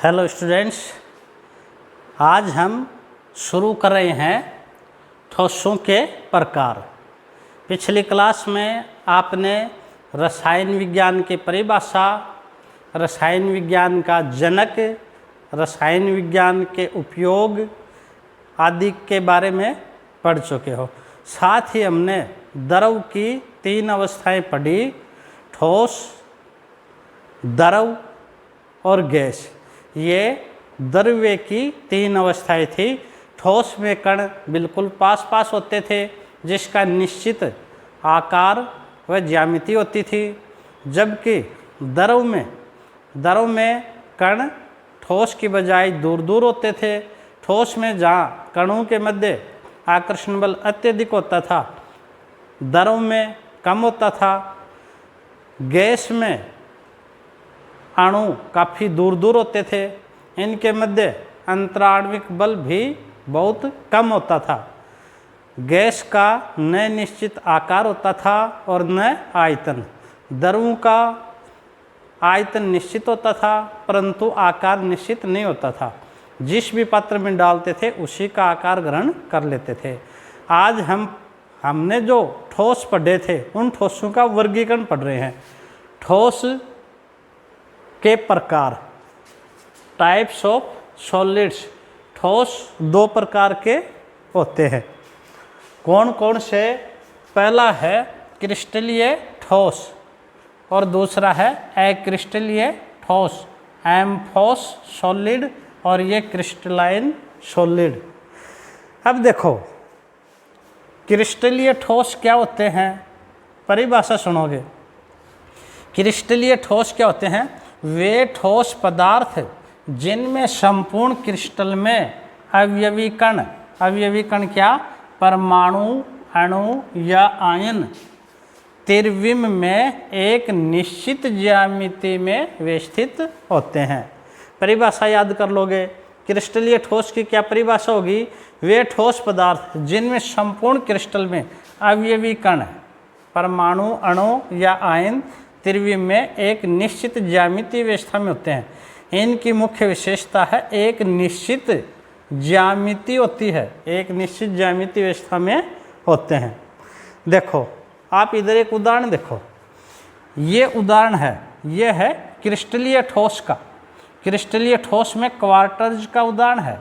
Hello students, आज हम शुरू कर रहे हैं ठोसों के प्रकार। पिछली क्लास में आपने रसायन विज्ञान की परिभाषा, रसायन विज्ञान का जनक, रसायन विज्ञान के उपयोग आदि के बारे में पढ़ चुके हो। साथ ही हमने द्रव की 3 अवस्थाएं पढ़ी, ठोस, द्रव और गैस। ये द्रव्य की 3 अवस्थाएं थी। ठोस में कण बिल्कुल पास पास होते थे, जिसका निश्चित आकार व ज्यामिति होती थी, जबकि द्रव में कण ठोस की बजाय दूर दूर होते थे। ठोस में जहाँ कणों के मध्य आकर्षण बल अत्यधिक होता था, द्रव में कम होता था। गैस में अणु काफ़ी दूर दूर होते थे, इनके मध्य अंतराण्विक बल भी बहुत कम होता था। गैस का न निश्चित आकार होता था और न आयतन। द्रवों का आयतन निश्चित होता था, परंतु आकार निश्चित नहीं होता था। जिस भी पात्र में डालते थे उसी का आकार ग्रहण कर लेते थे। आज हमने जो ठोस पढ़े थे, उन ठोसों का वर्गीकरण पढ़ रहे हैं। ठोस के प्रकार, टाइप्स ऑफ सॉलिड्स। ठोस 2 प्रकार के होते हैं। कौन कौन से? पहला है क्रिस्टलीय ठोस और दूसरा है अक्रिस्टलीय ठोस, एम्फॉस सॉलिड और ये क्रिस्टलाइन सॉलिड। अब देखो, क्रिस्टलीय ठोस क्या होते हैं, परिभाषा सुनोगे। क्रिस्टलीय ठोस क्या होते हैं? वे ठोस पदार्थ जिनमें संपूर्ण क्रिस्टल में अवयवी कण क्या? परमाणु, अणु या आयन त्रिविम में एक निश्चित ज्यामिति में व्यवस्थित होते हैं। परिभाषा याद कर लोगे। क्रिस्टलीय ठोस की क्या परिभाषा होगी? वे ठोस पदार्थ जिनमें संपूर्ण क्रिस्टल में अवयवी कण, परमाणु, अणु या आयन त्रिविम में एक निश्चित ज्यामितीय व्यवस्था में होते हैं। इनकी मुख्य विशेषता है एक निश्चित ज्यामिति होती है, एक निश्चित ज्यामितीय व्यवस्था में होते हैं। देखो, आप इधर एक उदाहरण देखो। ये उदाहरण है, ये है क्रिस्टलीय ठोस का। क्रिस्टलीय ठोस में क्वार्टर्स का उदाहरण है।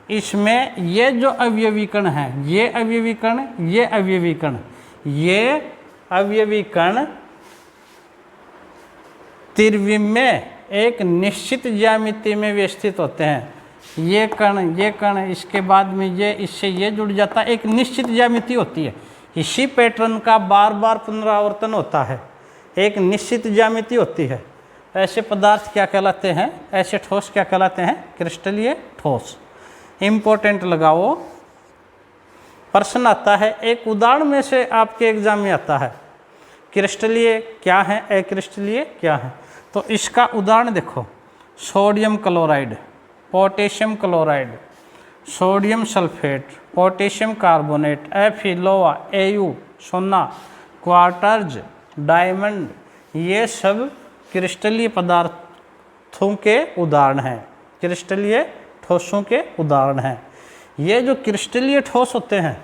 इसमें ये जो अवयवी कण हैं, ये अवयवी कण, ये अवयवी कण, ये अवयवी कण त्रिविम में एक निश्चित ज्यामिति में व्यवस्थित होते हैं। ये कण, इसके बाद में ये, इससे ये जुड़ जाता है, एक निश्चित ज्यामिति होती है। इसी पैटर्न का बार बार पुनरावर्तन होता है, एक निश्चित ज्यामिति होती है। ऐसे पदार्थ क्या कहलाते हैं? ऐसे ठोस क्या कहलाते हैं? क्रिस्टलीय ठोस। इम्पोर्टेंट लगाओ, प्रश्न आता है, एक उदाहरण में से आपके एग्जाम में आता है। क्रिस्टलीय क्या है, अक्रिस्टलीय क्या है? तो इसका उदाहरण देखो। Sodium chloride, potassium chloride, sodium sulphate, potassium carbonate, Fe लोहा, Au सोना, क्वार्टर्ज, डायमंड, ये सब क्रिस्टलीय पदार्थों के उदाहरण हैं, क्रिस्टलीय ठोसों के उदाहरण हैं। ये जो क्रिस्टलीय ठोस होते हैं,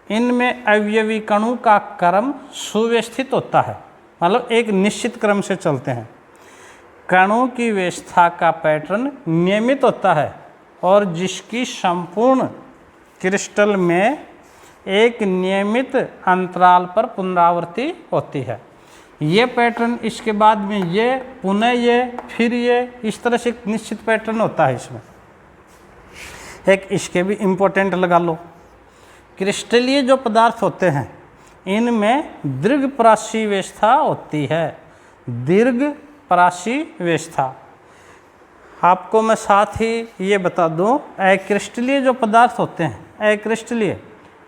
इनमें अवयवी कणों का क्रम सुव्यवस्थित होता है, मतलब एक निश्चित क्रम से चलते हैं। कणों की व्यवस्था का पैटर्न नियमित होता है और जिसकी संपूर्ण क्रिस्टल में एक नियमित अंतराल पर पुनरावृत्ति होती है। ये पैटर्न, इसके बाद में ये, पुनः ये, फिर ये, इस तरह से एक निश्चित पैटर्न होता है इसमें। एक इसके भी इम्पोर्टेंट लगा लो। क्रिस्टलीय जो पदार्थ होते हैं, इनमें दीर्घपराशी व्यवस्था होती है। दीर्घपराशी व्यवस्था। आपको मैं साथ ही ये बता दूं, अक्रिस्टलीय जो पदार्थ होते हैं, अक्रिस्टलीय,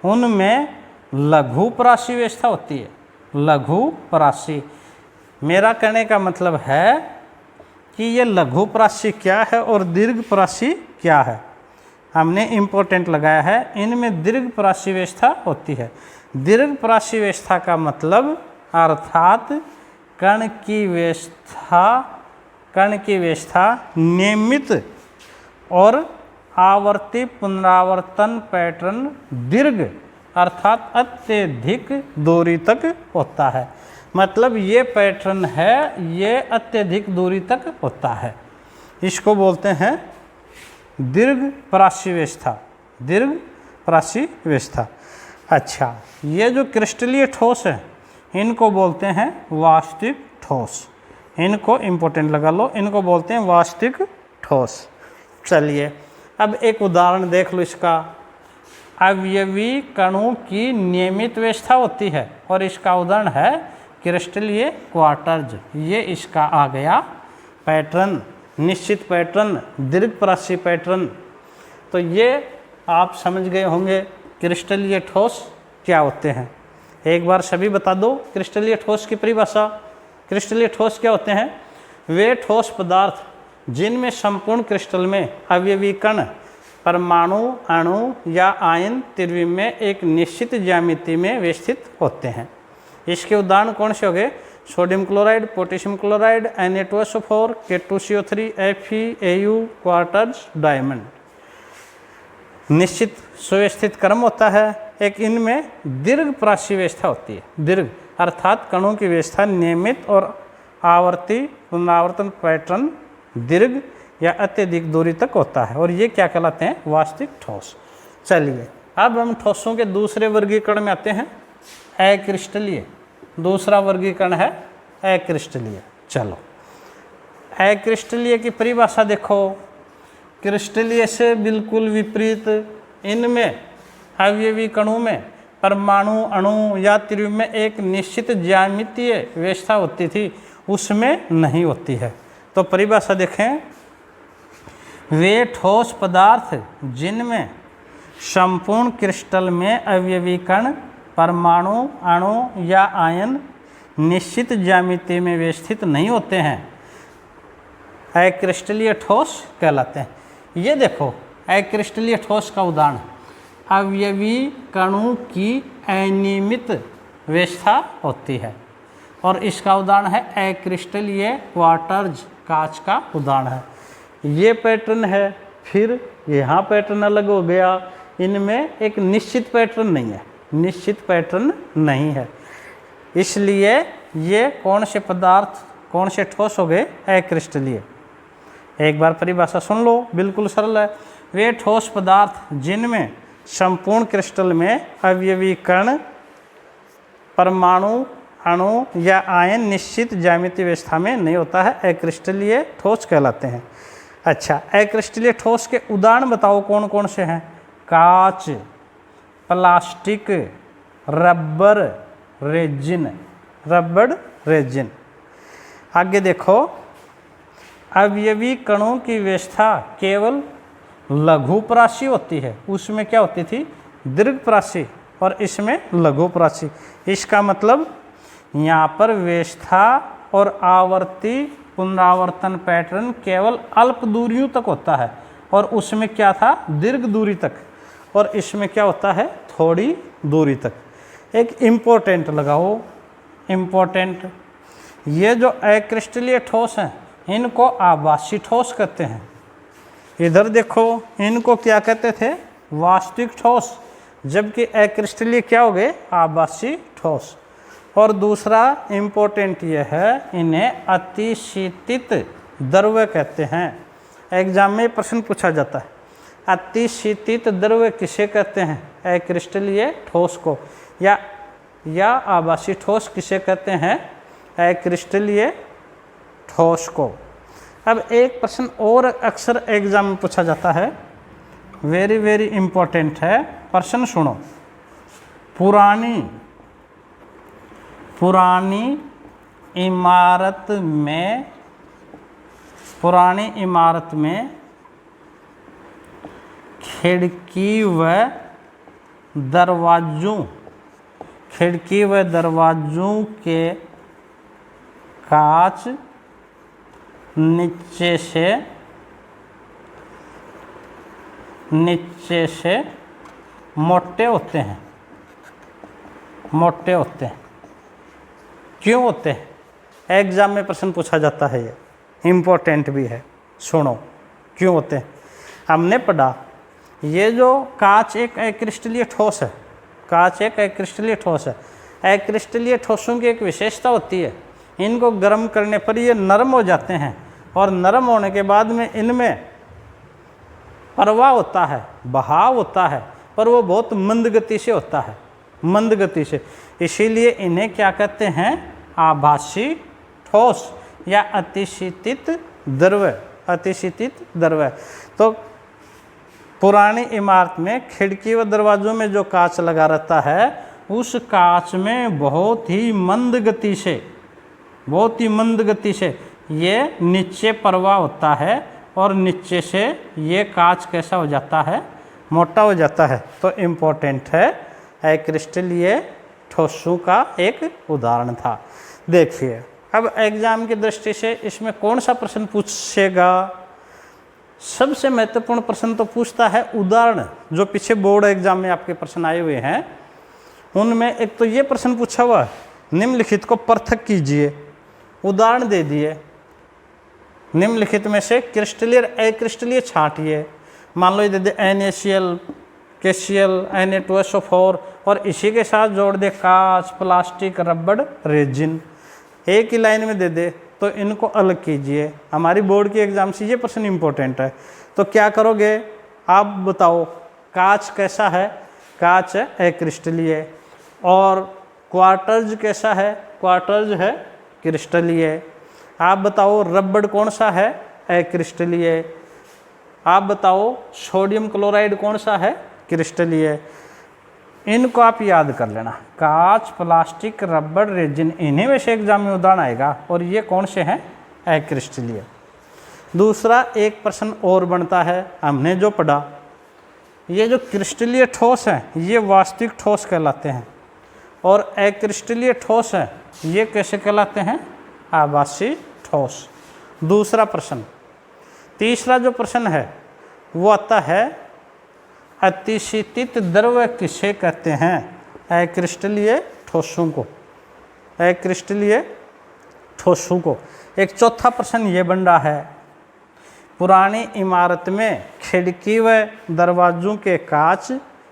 उनमें लघुपराशी व्यवस्था होती है। लघुपराशी, मेरा कहने का मतलब है कि ये लघुपराशी क्या है और दीर्घपराशी क्या है। हमने इम्पोर्टेंट लगाया है, इनमें दीर्घपराशी व्यवस्था होती है। दीर्घपराशी व्यवस्था का मतलब अर्थात कण की व्यवस्था कण की व्यवस्था नियमित और आवर्ती पुनरावर्तन पैटर्न दीर्घ अर्थात अत्यधिक दूरी तक होता है। मतलब ये पैटर्न है, ये अत्यधिक दूरी तक होता है। इसको बोलते हैं दीर्घ प्राशी व्यवस्था, दीर्घ प्राशी व्यवस्था। अच्छा, ये जो क्रिस्टलीय ठोस है इनको बोलते हैं वास्तविक ठोस। इनको इम्पोर्टेंट लगा लो, इनको बोलते हैं वास्तविक ठोस। चलिए अब एक उदाहरण देख लो इसका। अवयवी कणों की नियमित व्यवस्था होती है और इसका उदाहरण है क्रिस्टलीय क्वार्टर्स। ये इसका आ गया पैटर्न, निश्चित पैटर्न, दीर्घ प्राशी पैटर्न। तो ये आप समझ गए होंगे क्रिस्टलीय ठोस क्या होते हैं। एक बार सभी बता दो क्रिस्टलीय ठोस की परिभाषा। क्रिस्टलीय ठोस क्या होते हैं? वे ठोस पदार्थ जिनमें संपूर्ण क्रिस्टल में अवयवी कण परमाणु, अणु या आयन त्रिज्या में एक निश्चित ज्यामिति में व्यवस्थित होते हैं। इसके उदाहरण कौन से हो गए? Sodium chloride, potassium chloride, Na2SO4, K2CO3, Fe, Au, quarters, diamond. निश्चित सुव्यवस्थित क्रम होता है। एक इनमें दीर्घ प्राशी व्यवस्था होती है। दीर्घ अर्थात कणों की व्यवस्था नियमित और आवर्ती पुनरावर्तन पैटर्न दीर्घ या अत्यधिक दूरी तक होता है और ये क्या कहलाते हैं? वास्तविक ठोस। चलिए अब हम ठोसों के दूसरे वर्गीकरण में आते हैं, अक्रिस्टलीय। दूसरा वर्गीकरण है अक्रिस्टलीय। चलो अक्रिस्टलीय की परिभाषा देखो। क्रिस्टलीय से बिल्कुल विपरीत इनमें अवयवी कणों में परमाणु, अणु या त्रिज्या में एक निश्चित ज्यामितीय व्यवस्था होती थी, उसमें नहीं होती है। तो परिभाषा देखें, वे ठोस पदार्थ जिनमें संपूर्ण क्रिस्टल में अवयवी कण परमाणु, अणु या आयन निश्चित ज्यामिति में व्यवस्थित नहीं होते हैं, अक्रिस्टलीय ठोस कहलाते हैं। ये देखो अक्रिस्टलीय ठोस का उदाहरण, अवयवी कणों की अनियमित व्यवस्था होती है और इसका उदाहरण है अक्रिस्टलीय क्वार्टर्स, कांच का उदाहरण है। ये पैटर्न है, फिर यहाँ पैटर्न अलग हो गया। इनमें एक निश्चित पैटर्न नहीं है, निश्चित पैटर्न नहीं है, इसलिए ये कौन से पदार्थ, कौन से ठोस हो गए? अक्रिस्टलीय। एक बार परिभाषा सुन लो, बिल्कुल सरल है। वे ठोस पदार्थ जिनमें संपूर्ण क्रिस्टल में अवयवी कण परमाणु, अणु या आयन निश्चित ज्यामितीय व्यवस्था में नहीं होता है, अक्रिस्टलीय ठोस कहलाते हैं। अच्छा, अक्रिस्टलीय ठोस के उदाहरण बताओ कौन कौन से हैं? कांच, plastic, rubber, resin. Rubber, resin. आगे देखो, अवयवी कणों की व्यवस्था केवल लघु प्राशी होती है, उसमें क्या होती थी? दीर्घ प्राशी, और इसमें लघु प्राशी। इसका मतलब यहाँ पर व्यवस्था और आवर्ती पुनरावर्तन पैटर्न केवल अल्प दूरियों तक होता है और उसमें क्या था? दीर्घ दूरी तक, और इसमें क्या होता है? थोड़ी दूरी तक। एक इम्पोर्टेंट लगाओ, इम्पोर्टेंट। ये जो अक्रिस्टलीय ठोस हैं इनको आभासी ठोस कहते हैं। इधर देखो, इनको क्या कहते थे? वास्तविक ठोस, जबकि अक्रिस्टलीय क्या हो गए? आभासी ठोस। और दूसरा इम्पोर्टेंट ये है, इन्हें अतिशीतित द्रव्य कहते हैं। एग्जाम में प्रश्न पूछा जाता है, अतिशीतित द्रव्य किसे कहते हैं? अक्रिस्टलीय ठोस को। या आभासी ठोस किसे कहते हैं? अक्रिस्टलीय ठोस को। अब एक प्रश्न और अक्सर एग्जाम में पूछा जाता है, वेरी वेरी इम्पोर्टेंट है, प्रश्न सुनो। पुरानी इमारत में खिड़की व दरवाजों के कांच नीचे से मोटे होते हैं। मोटे होते हैं, क्यों होते हैं? एग्जाम में प्रश्न पूछा जाता है ये। इम्पोर्टेंट भी है, सुनो क्यों होते हैं। हमने पढ़ा ये जो कांच एक अक्रिस्टलीय ठोस है, कांच एक अक्रिस्टलीय ठोस है। अक्रिस्टलीय ठोसों की एक विशेषता होती है, इनको गर्म करने पर ये नरम हो जाते हैं और नरम होने के बाद में इनमें प्रवाह होता है, बहाव होता है, पर वो बहुत मंद गति से होता है, मंद गति से। इसीलिए इन्हें क्या कहते हैं, आभासी ठोस या अतिशीतित द्रव, अतिशीतित द्रव। तो पुरानी इमारत में खिड़की व दरवाजों में जो कांच लगा रहता है, उस कांच में बहुत ही मंद गति से, बहुत ही मंद गति से ये नीचे प्रवाह होता है और नीचे से ये कांच कैसा हो जाता है, मोटा हो जाता है। तो इम्पोर्टेंट है, अक्रिस्टलीय ठोसों का एक उदाहरण था। देखिए अब एग्जाम की दृष्टि से इसमें कौन सा प्रश्न पूछेगा। सबसे महत्वपूर्ण प्रश्न तो पूछता है उदाहरण, जो पीछे बोर्ड एग्जाम में आपके प्रश्न आए हुए हैं उनमें एक तो ये प्रश्न पूछा हुआ है, निम्नलिखित को पृथक कीजिए, उदाहरण दे दिए। निम्नलिखित में से क्रिस्टलीय अक्रिस्टलीय छांटिए, मान लो ये दे दे NaCl, KCl, Na2SO4 और इसी के साथ जोड़ दे कांच, प्लास्टिक, रबड़, रेजिन। एक ही लाइन में दे दे, तो इनको अलग कीजिए। हमारी बोर्ड की एग्जाम से ये प्रश्न इंपॉर्टेंट है। तो क्या करोगे आप बताओ, कांच कैसा है, कांच अक्रिस्टलीय। और क्वार्टज कैसा है, क्वार्टज है क्रिस्टलीय। आप बताओ रबड़ कौन सा है, अक्रिस्टलीय। आप बताओ सोडियम क्लोराइड कौन सा है, क्रिस्टलीय। इनको आप याद कर लेना, कांच, प्लास्टिक, रबड़, रेजिन, इन्हीं में से एग्जाम में उदाहरण आएगा और ये कौन से हैं, अक्रिस्टलीय। दूसरा एक प्रश्न और बनता है, हमने जो पढ़ा ये जो क्रिस्टलीय ठोस हैं ये वास्तविक ठोस कहलाते हैं और अक्रिस्टलीय ठोस है ये कैसे कहलाते हैं, आभासी ठोस। दूसरा प्रश्न, तीसरा जो प्रश्न है वो आता है अतिशीतित द्रव किसे कहते हैं, अक्रिस्टलीय ठोसों को, अक्रिस्टलीय ठोसों को। एक चौथा प्रश्न ये बन रहा है, पुरानी इमारत में खिड़की व दरवाजों के कांच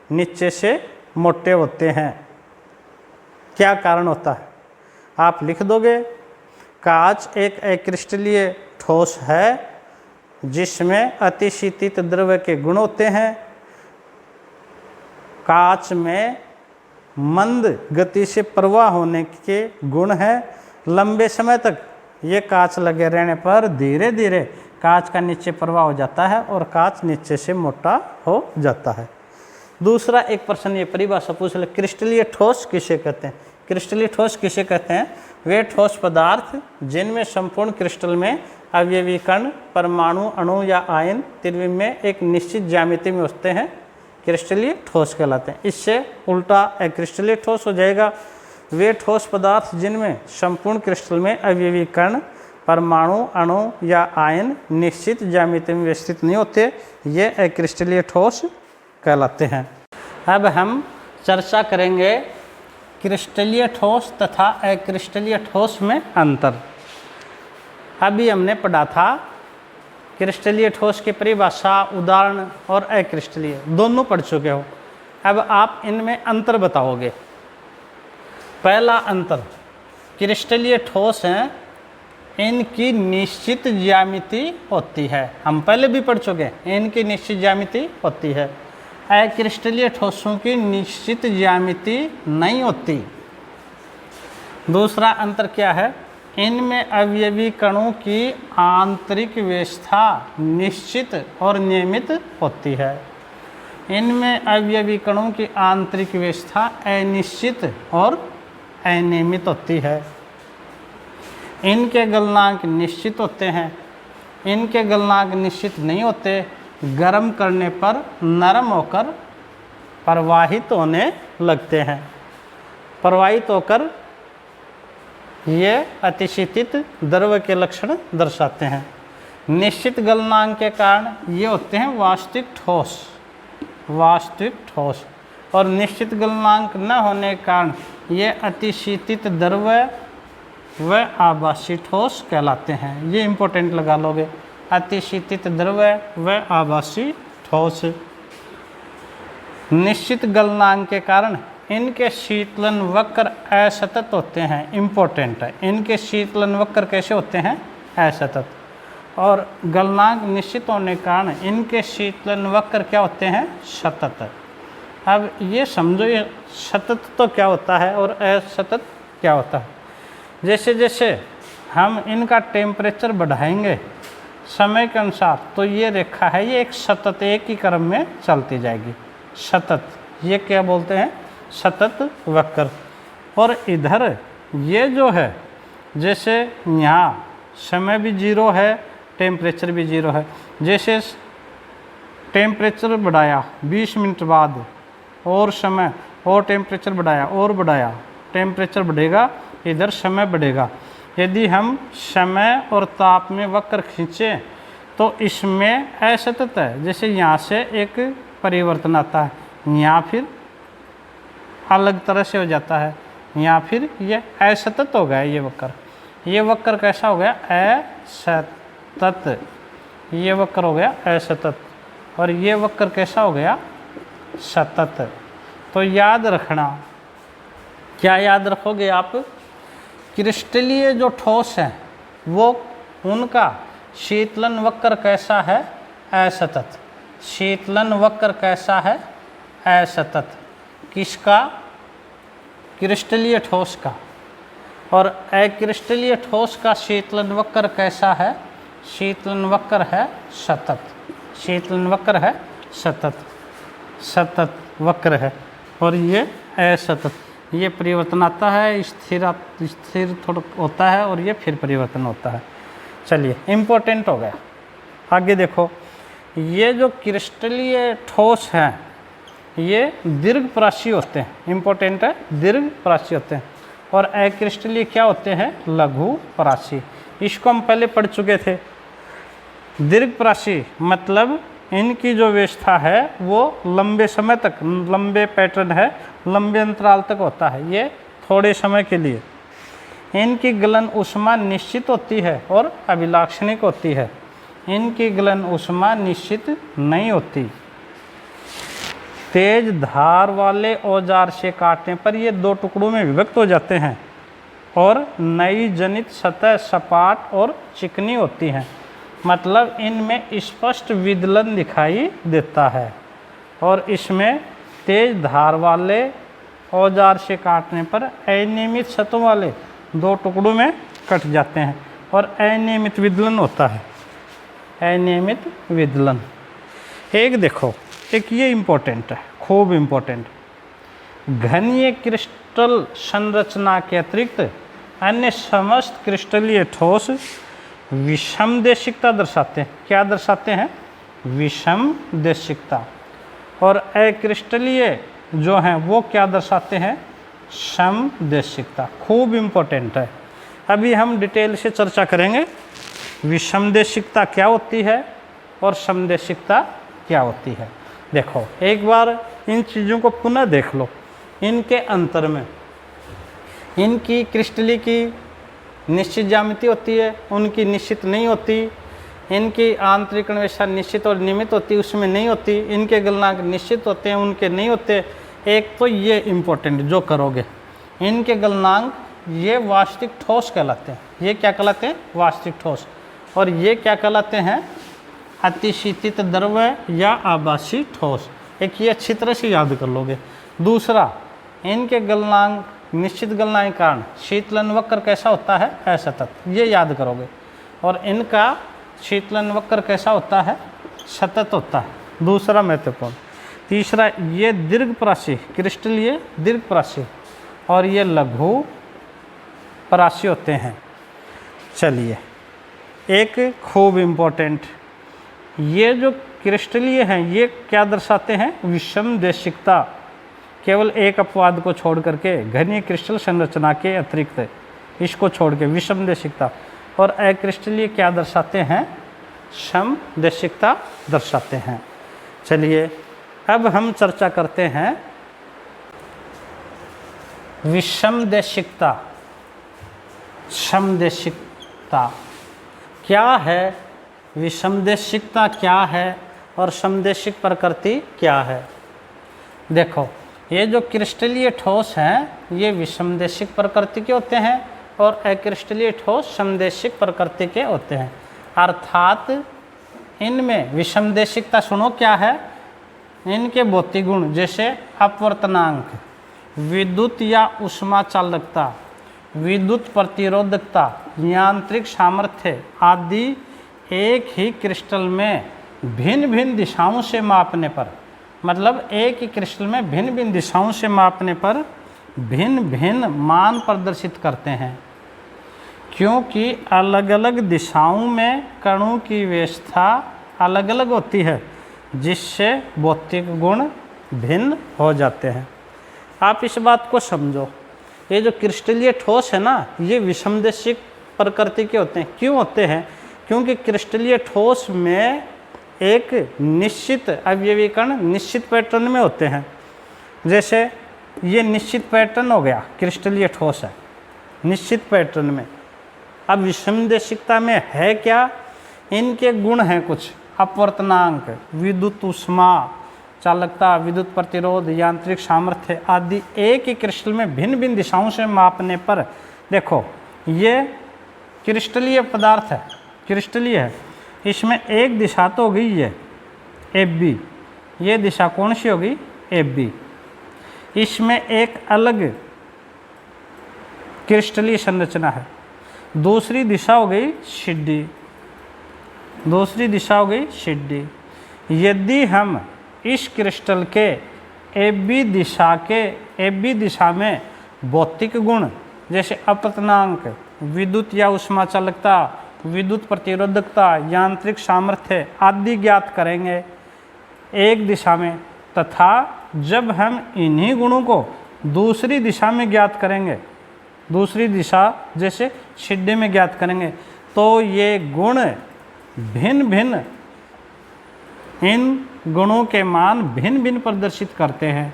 नीचे से मोटे होते हैं, क्या कारण होता है। आप लिख दोगे, कांच एक अक्रिस्टलीय ठोस है जिसमें अतिशीतित द्रव के गुण होते हैं। कांच में मंद गति से प्रवाह होने के गुण हैं। लंबे समय तक ये कांच लगे रहने पर धीरे धीरे कांच का नीचे प्रवाह हो जाता है और कांच नीचे से मोटा हो जाता है। दूसरा एक प्रश्न ये परिभाषा पूछ ले, क्रिस्टलीय ठोस किसे कहते हैं। क्रिस्टलीय ठोस किसे कहते हैं, वे ठोस पदार्थ जिनमें संपूर्ण क्रिस्टल में अवयवी कण, परमाणु, अणु या आयन त्रिविम में एक निश्चित ज्यामिति में होते हैं, क्रिस्टलीय ठोस कहलाते हैं। इससे उल्टा अक्रिस्टलीय ठोस हो जाएगा, वे ठोस पदार्थ जिनमें संपूर्ण क्रिस्टल में अवयवी कण, परमाणु, अणु या आयन निश्चित ज्यामिति में व्यवस्थित नहीं होते, ये अक्रिस्टलीय ठोस कहलाते हैं। अब हम चर्चा करेंगे क्रिस्टलीय ठोस तथा अक्रिस्टलीय ठोस में अंतर। अभी हमने पढ़ा था क्रिस्टलीय ठोस की परिभाषा, उदाहरण और अक्रिस्टलीय दोनों पढ़ चुके हो। अब आप इनमें अंतर बताओगे। पहला अंतर, क्रिस्टलीय ठोस हैं इनकी निश्चित ज्यामिति होती है, हम पहले भी पढ़ चुके हैं, इनकी निश्चित ज्यामिति होती है। अक्रिस्टलीय ठोसों की निश्चित ज्यामिति नहीं होती। दूसरा अंतर क्या है, इनमें अवयवी कणों की आंतरिक व्यवस्था निश्चित और नियमित होती है। इनमें अवयवी कणों की आंतरिक व्यवस्था अनिश्चित और अनियमित होती है। इनके गलनांक निश्चित होते हैं, इनके गलनांक निश्चित नहीं होते, गर्म करने पर नरम होकर प्रवाहित होने लगते हैं। प्रवाहित होकर ये अतिशीतित द्रव के लक्षण दर्शाते हैं। निश्चित गलनांक के कारण ये होते हैं वास्तविक ठोस, वास्तविक ठोस, और निश्चित गलनांक न होने के कारण ये अतिशीतित द्रव वह आभासी ठोस कहलाते हैं। ये इंपॉर्टेंट लगा लोगे। अतिशीतित द्रव्य व आभासी ठोस। निश्चित गलनांक के कारण इनके शीतलन वक्र असतत होते हैं। इम्पोर्टेंट है, इनके शीतलन वक्र कैसे होते हैं? असतत। और गलनांक निश्चित होने के कारण इनके शीतलन वक्र क्या होते हैं? सतत। अब ये समझो, ये सतत तो क्या होता है और असतत क्या होता है। जैसे जैसे हम इनका टेम्परेचर बढ़ाएंगे समय के अनुसार, तो ये रेखा है, ये एक सतत एक ही क्रम में चलती जाएगी। सतत, ये क्या बोलते हैं? सतत वक्र। और इधर ये जो है, जैसे यहाँ समय भी 0 है, टेम्परेचर भी 0 है। जैसे टेम्परेचर बढ़ाया 20 मिनट बाद, और समय और टेम्परेचर बढ़ाया और बढ़ाया, टेम्परेचर बढ़ेगा, इधर समय बढ़ेगा। यदि हम समय और ताप में वक्र खींचें तो इसमें असतत है। जैसे यहाँ से एक परिवर्तन आता है, यहाँ फिर अलग तरह से हो जाता है, यहाँ फिर ये असतत हो गया। ये वक्र, ये वक्र कैसा हो गया? असतत। ये वक्र हो गया असतत, और ये वक्र कैसा हो गया? सतत। तो याद रखना, क्या याद रखोगे आप? क्रिस्टलीय जो ठोस है वो उनका शीतलन वक्र कैसा है? असतत। शीतलन वक्र कैसा है? असतत। किसका? क्रिस्टलीय ठोस का। और अक्रिस्टलीय ठोस का शीतलन वक्र कैसा है? शीतलन वक्र है सतत। शीतलन वक्र है सतत, सतत वक्र है। और ये असतत, ये परिवर्तन आता है, स्थिर थोड़ा होता है, और ये फिर परिवर्तन होता है। चलिए, इम्पोर्टेंट हो गया। आगे देखो, ये जो क्रिस्टलीय ठोस हैं ये दीर्घपराशी होते हैं। इम्पोर्टेंट है, दीर्घपराशी होते हैं। और अक्रिस्टलीय क्या होते हैं? लघुपराशी। इसको हम पहले पढ़ चुके थे। दीर्घपराशी मतलब इनकी जो व्यवस्था है वो लंबे समय तक, लंबे पैटर्न है, लंबे अंतराल तक होता है, ये थोड़े समय के लिए। इनकी गलन ऊष्मा निश्चित होती है और अभिलाक्षणिक होती है। इनकी गलन ऊष्मा निश्चित नहीं होती। तेज धार वाले औजार से काटने पर ये 2 टुकड़ों में विभक्त हो जाते हैं, और नई जनित सतह सपाट और चिकनी होती हैं। मतलब इनमें स्पष्ट विदलन दिखाई देता है, और इसमें तेज धार वाले औजार से काटने पर अनियमित सतहों वाले 2 टुकड़ों में कट जाते हैं, और अनियमित विदलन होता है। अनियमित विदलन। एक देखो, एक ये इम्पोर्टेंट है, खूब इम्पोर्टेंट। घनीय क्रिस्टल संरचना के अतिरिक्त अन्य समस्त क्रिस्टलीय ठोस विषम देशिकता दर्शाते हैं। क्या दर्शाते हैं? विषम देशिकता। और अक्रिस्टलीय जो हैं वो क्या दर्शाते हैं? सम देशिकता। खूब इम्पोर्टेंट है। अभी हम डिटेल से चर्चा करेंगे विषम देशिकता क्या होती है और समदेशिकता क्या होती है। देखो, एक बार इन चीज़ों को पुनः देख लो। इनके अंतर में इनकी क्रिस्टली की निश्चित ज्यामिति होती है, उनकी निश्चित नहीं होती। इनकी आंतरिक व्यवस्था निश्चित और नियमित होती, उसमें नहीं होती। इनके गलनांक निश्चित होते हैं, उनके नहीं होते। एक तो ये इम्पोर्टेंट जो करोगे, इनके गलनांक ये वास्तविक ठोस कहलाते हैं। ये क्या कहलाते हैं? वास्तविक ठोस। और ये क्या कहलाते हैं? अतिशीतित द्रव्य या आभासी ठोस। एक ये अच्छी तरह से याद कर लोगे। दूसरा, इनके गलनांक निश्चित गलनांक के कारण शीतलन वक्र कैसा होता है? असतत। ये याद करोगे। और इनका शीतलन वक्र कैसा होता है? सतत होता है। दूसरा महत्वपूर्ण। तीसरा, ये दीर्घपराशी, क्रिस्टलीय दीर्घपराशी, और ये लघु पराशी होते हैं। चलिए, एक खूब इम्पोर्टेंट, ये जो क्रिस्टलीय हैं ये क्या दर्शाते हैं? विषम देशिकता। केवल एक अपवाद को छोड़ करके, घनीय क्रिस्टल संरचना के अतिरिक्त इसको छोड़ के विषम देशिकता। और अक्रिस्टलीय क्या दर्शाते हैं? सम देशिकता दर्शाते हैं। चलिए, अब हम चर्चा करते हैं विषम देशिकता। समदेशिकता क्या है, विषमदेशिकता क्या है और समदेशिक प्रकृति क्या है। देखो, ये जो क्रिस्टलीय ठोस हैं ये विषमदेशिक प्रकृति के होते हैं और अक्रिस्टलीय ठोस समदेशिक प्रकृति के होते हैं। अर्थात इनमें विषमदेशिकता सुनो क्या है, इनके भौतिक गुण जैसे अपवर्तनांक, विद्युत या ऊष्मा चालकता, विद्युत प्रतिरोधकता, यांत्रिक सामर्थ्य आदि एक ही क्रिस्टल में भिन्न भिन्न दिशाओं से मापने पर, मतलब एक ही क्रिस्टल में भिन्न भिन्न दिशाओं से मापने पर भिन्न भिन्न मान प्रदर्शित करते हैं, क्योंकि अलग अलग दिशाओं में कणों की व्यवस्था अलग अलग होती है जिससे भौतिक गुण भिन्न हो जाते हैं। आप इस बात को समझो, ये जो क्रिस्टलीय ठोस है ना ये विषमदेशिक प्रकृति के होते हैं। क्यों होते हैं? क्योंकि क्रिस्टलीय ठोस में एक निश्चित अवयवीकरण निश्चित पैटर्न में होते हैं। जैसे ये निश्चित पैटर्न हो गया, क्रिस्टलीय ठोस है निश्चित पैटर्न में। अब विषमदेशिकता में है क्या, इनके गुण हैं कुछ अपवर्तनांक, विद्युत ऊष्मा चालकता, विद्युत प्रतिरोध, यांत्रिक सामर्थ्य आदि एक ही क्रिस्टल में भिन्न भिन्न दिशाओं से मापने पर, देखो ये क्रिस्टलीय पदार्थ है, क्रिस्टलीय है, इसमें एक दिशा तो हो गई ये एफ बी, ये दिशा कौन सी होगी एफ बी। इसमें एक अलग क्रिस्टलीय संरचना है, दूसरी दिशा हो गई सिड्डी, दूसरी दिशा हो गई सिड्डी। यदि हम इस क्रिस्टल के एफ बी दिशा में भौतिक गुण जैसे अपवर्तनांक, विद्युत या ऊष्मा चालकता, विद्युत प्रतिरोधकता, यांत्रिक सामर्थ्य आदि ज्ञात करेंगे एक दिशा में, तथा जब हम इन्हीं गुणों को दूसरी दिशा में ज्ञात करेंगे, दूसरी दिशा जैसे सिड्डी में ज्ञात करेंगे, तो ये गुण भिन्न भिन्न, इन गुणों के मान भिन्न भिन्न प्रदर्शित करते हैं।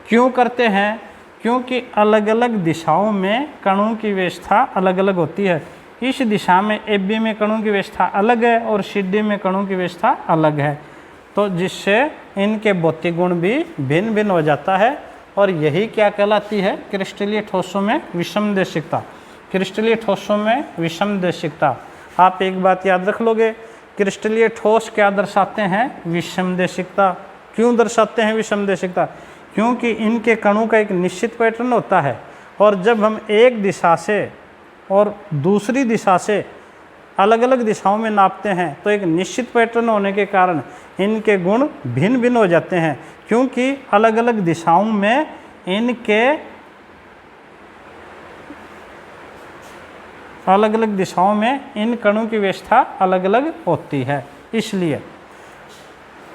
क्यों करते हैं? क्योंकि अलग अलग दिशाओं में कणों की व्यवस्था अलग अलग होती है। इस दिशा में एफ बी में कणों की व्यवस्था अलग है और सिड्डी में कणों की व्यवस्था अलग है, तो जिससे इनके भौतिक गुण भी भिन्न भिन्न हो जाता है। और यही क्या कहलाती है क्रिस्टलीय ठोसों में विषमदेशिकता। क्रिस्टलीय ठोसों में विषमदेशिकता। आप एक बात याद रख लोगे, क्रिस्टलीय ठोस क्या दर्शाते हैं? विषमदेशिकता। क्यों दर्शाते हैं विषमदेशिकता? क्योंकि इनके कणों का एक निश्चित पैटर्न होता है और जब हम एक दिशा से और दूसरी दिशा से अलग अलग दिशाओं में नापते हैं तो एक निश्चित पैटर्न होने के कारण इनके गुण भिन्न भिन्न हो जाते हैं, क्योंकि अलग अलग दिशाओं में इनके अलग अलग दिशाओं में इन कणों की व्यवस्था अलग अलग होती है। इसलिए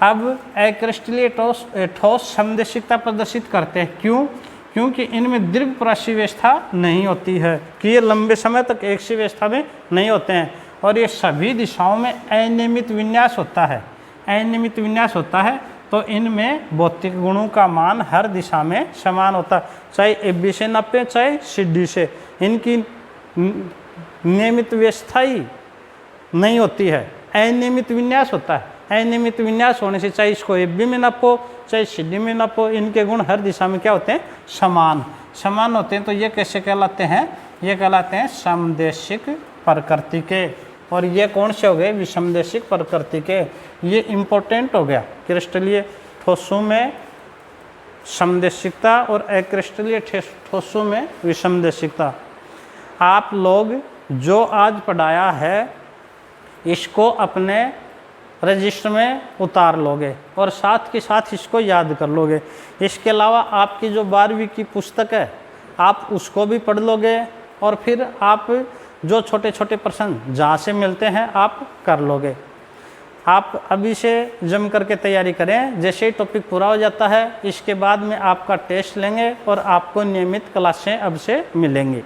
अब अक्रिस्टलीय ठोस समदेशिकता प्रदर्शित करते हैं। क्यों? क्योंकि इनमें दीर्घप्राशी व्यवस्था नहीं होती है, कि ये लंबे समय तक एक सी व्यवस्था में नहीं होते हैं और ये सभी दिशाओं में अनियमित विन्यास होता है। अनियमित विन्यास होता है तो इनमें भौतिक गुणों का मान हर दिशा में समान होता है, चाहे एफ बी से नापें चाहे सिड्डी से। इनकी नियमित व्यवस्था ही नहीं होती है, अनियमित विन्यास होता है। अनियमित विन्यास होने से चाहे इसको एफ बी में नापो चाहे सिड्डी में नापो, इनके गुण हर दिशा में क्या होते हैं? समान होते हैं। तो ये कैसे कहलाते हैं? ये कहलाते हैं समदेशिक प्रकृति के। और ये कौन से हो गए? विषमदेशिक प्रकृति के। ये इम्पोर्टेंट हो गया क्रिस्टलीय ठोसों में समदेशिकता और अक्रिस्टलीय ठोसों में विषमदेशिकता। आप लोग जो आज पढ़ाया है इसको अपने रजिस्टर में उतार लोगे और साथ के साथ इसको याद कर लोगे। इसके अलावा आपकी जो 12वीं की पुस्तक है आप उसको भी पढ़ लोगे और फिर आप जो छोटे छोटे प्रश्न जहाँ से मिलते हैं आप कर लोगे। आप अभी से जम करके तैयारी करें। जैसे ही टॉपिक पूरा हो जाता है इसके बाद में आपका टेस्ट लेंगे और आपको नियमित क्लासें अब से मिलेंगी।